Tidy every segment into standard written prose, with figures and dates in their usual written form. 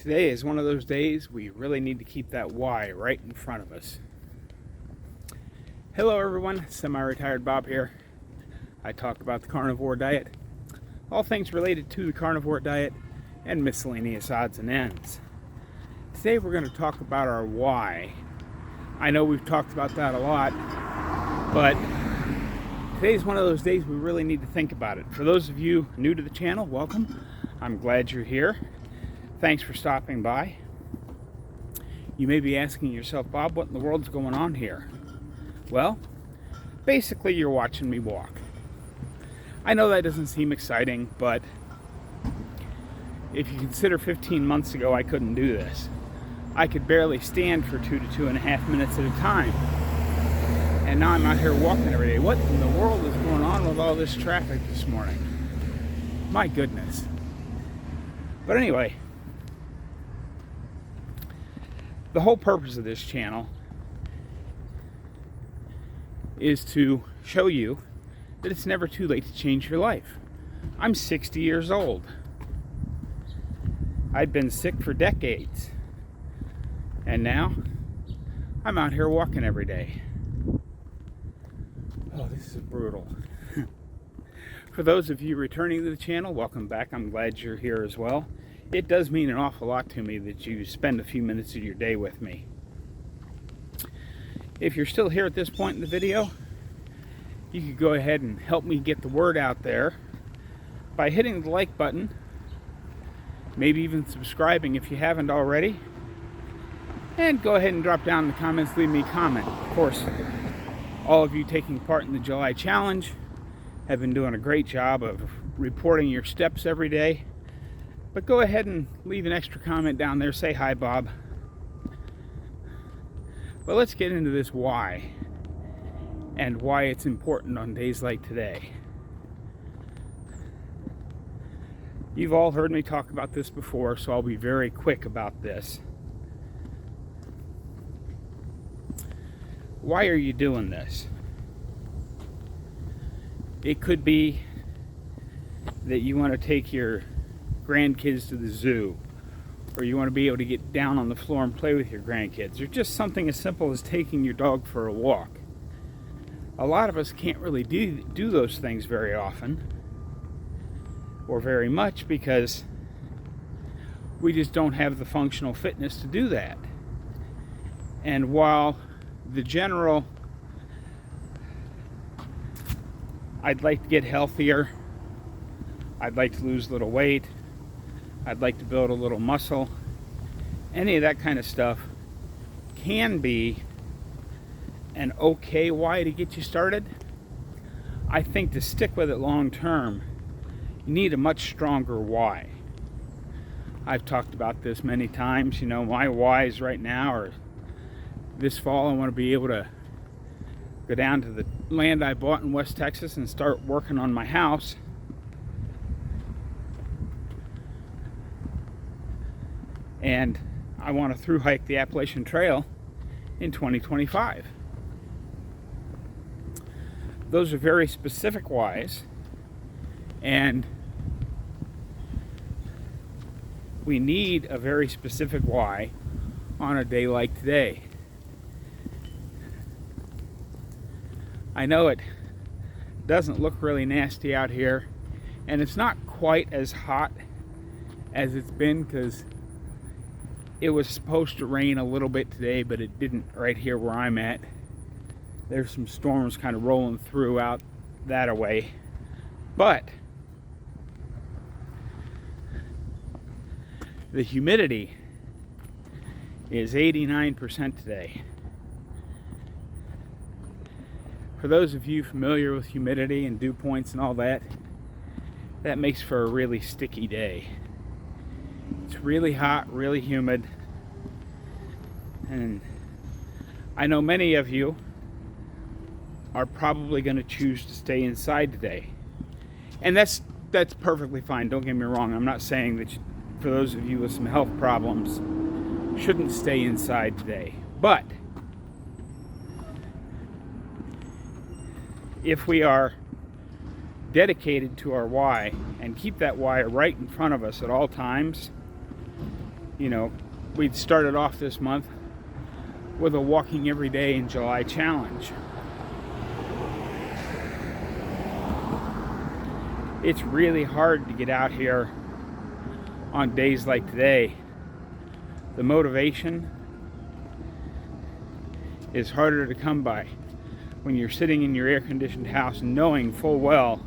Today is one of those days we really need to keep that why right in front of us. Hello everyone, SemiRetiredBob here. I talk about the carnivore diet, all things related to the carnivore diet, and miscellaneous odds and ends. Today we're going to talk about our why. I know we've talked about that a lot, but today's one of those days we really need to think about it. For those of you new to the channel, welcome. I'm glad you're here. Thanks for stopping by. You may be asking yourself, Bob, what in the world's going on here? Well, basically you're watching me walk. I know that doesn't seem exciting, but if you consider 15 months ago I couldn't do this. I could barely stand for 2 to 2.5 minutes at a time. And now I'm out here walking every day. What in the world is going on with all this traffic this morning? My goodness. But anyway, the whole purpose of this channel is to show you that it's never too late to change your life. I'm 60 years old. I've been sick for decades. And now, I'm out here walking every day. Oh, this is brutal. For those of you returning to the channel, welcome back. I'm glad you're here as well. It does mean an awful lot to me that you spend a few minutes of your day with me. If you're still here at this point in the video, you could go ahead and help me get the word out there by hitting the like button, maybe even subscribing if you haven't already, and go ahead and drop down in the comments, leave me a comment. Of course, all of you taking part in the July challenge have been doing a great job of reporting your steps every day. But go ahead and leave an extra comment down there. Say hi, Bob. But let's get into this why and why it's important on days like today. You've all heard me talk about this before, so I'll be very quick about this. Why are you doing this? It could be that you want to take your grandkids to the zoo, or you want to be able to get down on the floor and play with your grandkids, or just something as simple as taking your dog for a walk. A lot of us can't really do those things very often or very much because we just don't have the functional fitness to do that. And while the general, I'd like to get healthier, I'd like to lose a little weight, I'd like to build a little muscle, any of that kind of stuff can be an okay why to get you started. I think to stick with it long term, you need a much stronger why. I've talked about this many times. You know, my whys right now are this fall I want to be able to go down to the land I bought in West Texas and start working on my house. And I want to through hike the Appalachian Trail in 2025. Those are very specific whys, and we need a very specific why on a day like today. I know it doesn't look really nasty out here, and it's not quite as hot as it's been because it was supposed to rain a little bit today, but it didn't right here where I'm at. There's some storms kind of rolling through out that way. But the humidity is 89% today. For those of you familiar with humidity and dew points and all that, that makes for a really sticky day. It's really hot, really humid, and I know many of you are probably going to choose to stay inside today, and that's perfectly fine. Don't get me wrong. I'm not saying that for those of you with some health problems shouldn't stay inside today, but if we are dedicated to our why and keep that why right in front of us at all times, You know, we started off this month with a walking every day in July challenge. It's really hard to get out here on days like today. The motivation is harder to come by when you're sitting in your air-conditioned house knowing full well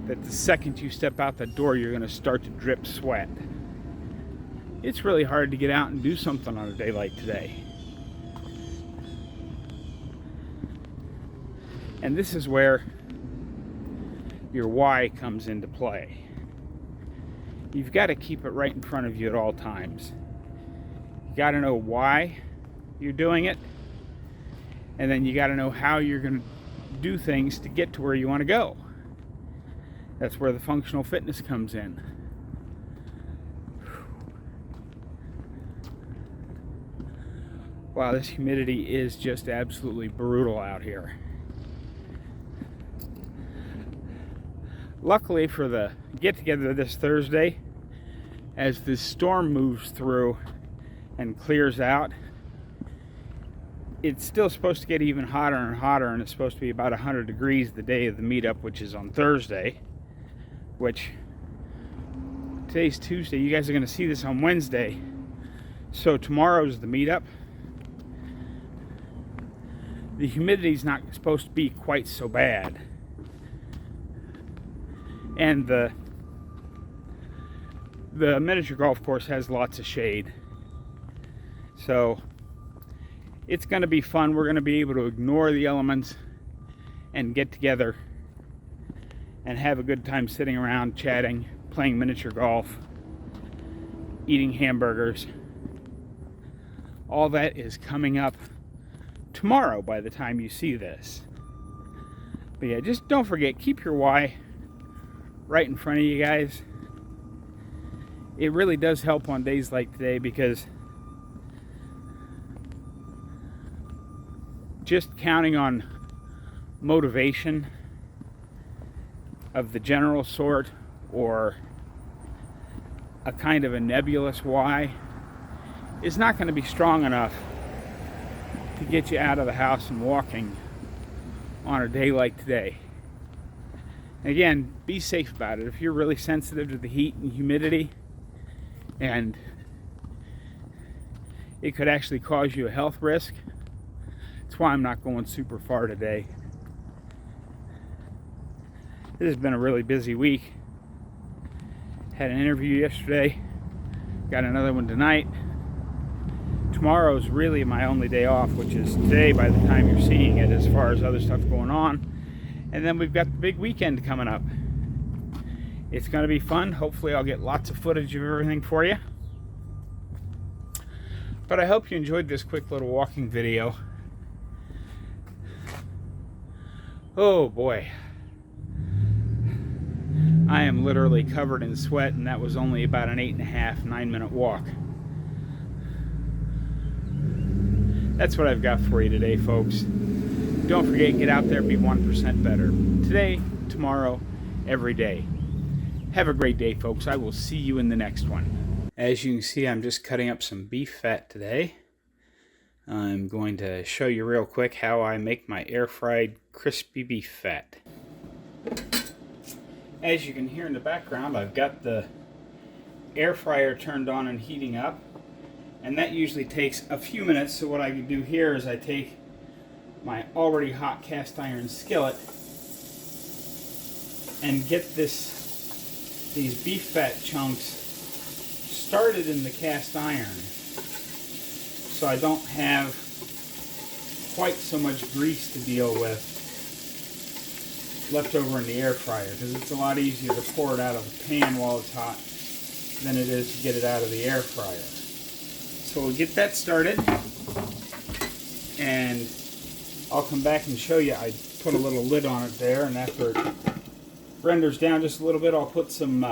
that the second you step out the door you're going to start to drip sweat. It's really hard to get out and do something on a day like today. And this is where your why comes into play. You've got to keep it right in front of you at all times. You got to know why you're doing it, and then you got to know how you're going to do things to get to where you want to go. That's where the functional fitness comes in. Wow, this humidity is just absolutely brutal out here. Luckily for the get-together this Thursday, as this storm moves through and clears out, it's still supposed to get even hotter and hotter, and it's supposed to be about 100 degrees the day of the meetup, which is on Thursday, which today's Tuesday. You guys are going to see this on Wednesday. So tomorrow's the meetup. The humidity's not supposed to be quite so bad. And the miniature golf course has lots of shade. So it's going to be fun. We're going to be able to ignore the elements and get together and have a good time sitting around, chatting, playing miniature golf, eating hamburgers. All that is coming up tomorrow by the time you see this. But yeah, just don't forget, keep your why right in front of you guys. It really does help on days like today, because just counting on motivation of the general sort, or a kind of a nebulous why, is not going to be strong enough to get you out of the house and walking on a day like today. Again, be safe about it. If you're really sensitive to the heat and humidity, and it could actually cause you a health risk, that's why I'm not going super far today. It has been a really busy week. Had an interview yesterday, got another one tonight. Tomorrow's really my only day off, which is today by the time you're seeing it, as far as other stuff going on. And then we've got the big weekend coming up. It's going to be fun. Hopefully I'll get lots of footage of everything for you. But I hope you enjoyed this quick little walking video. Oh boy. I am literally covered in sweat, and that was only about an 8.5, 9-minute walk. That's what I've got for you today, folks. Don't forget, get out there, be 1% better. Today, tomorrow, every day. Have a great day, folks. I will see you in the next one. As you can see, I'm just cutting up some beef fat today. I'm going to show you real quick how I make my air-fried crispy beef fat. As you can hear in the background, I've got the air fryer turned on and heating up. And that usually takes a few minutes. So what I can do here is I take my already hot cast iron skillet and get these beef fat chunks started in the cast iron, so I don't have quite so much grease to deal with left over in the air fryer, because it's a lot easier to pour it out of the pan while it's hot than it is to get it out of the air fryer. So we'll get that started, and I'll come back and show you. I put a little lid on it there, and after it renders down just a little bit, I'll put some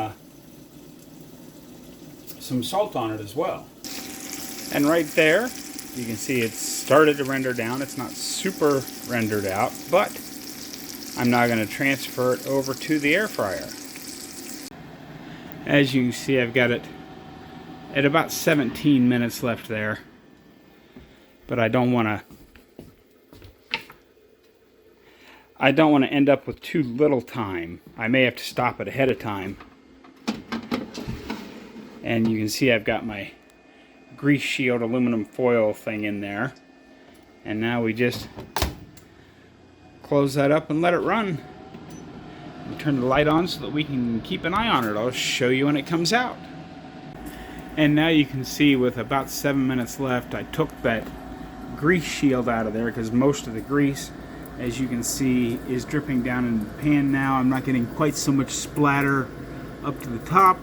salt on it as well. And right there, you can see it's started to render down. It's not super rendered out, but I'm now going to transfer it over to the air fryer. As you can see, I've got it at about 17 minutes left there. But I don't want to end up with too little time. I may have to stop it ahead of time. And you can see I've got my grease shield aluminum foil thing in there. And now we just close that up and let it run. And turn the light on so that we can keep an eye on it. I'll show you when it comes out. And now you can see with about 7 minutes left, I took that grease shield out of there because most of the grease, as you can see, is dripping down in the pan now. I'm not getting quite so much splatter up to the top.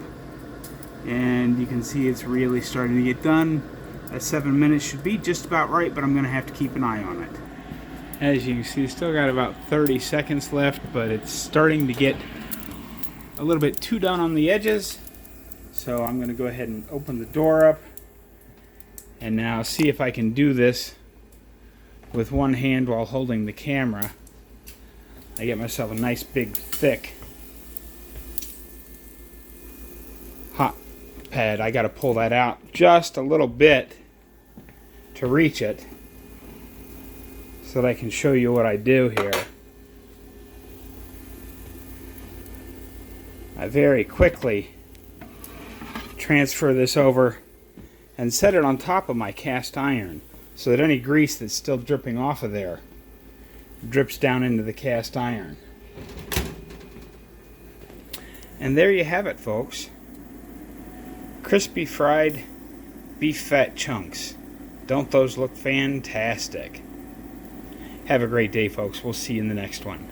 And you can see it's really starting to get done. That 7 minutes should be just about right, but I'm going to have to keep an eye on it. As you can see, still got about 30 seconds left, but it's starting to get a little bit too done on the edges. So I'm going to go ahead and open the door up and now see if I can do this with one hand while holding the camera. I get myself a nice big thick hot pad. I got to pull that out just a little bit to reach it so that I can show you what I do here. I very quickly transfer this over and set it on top of my cast iron so that any grease that's still dripping off of there drips down into the cast iron. And there you have it, folks. Crispy fried beef fat chunks. Don't those look fantastic? Have a great day, folks. We'll see you in the next one.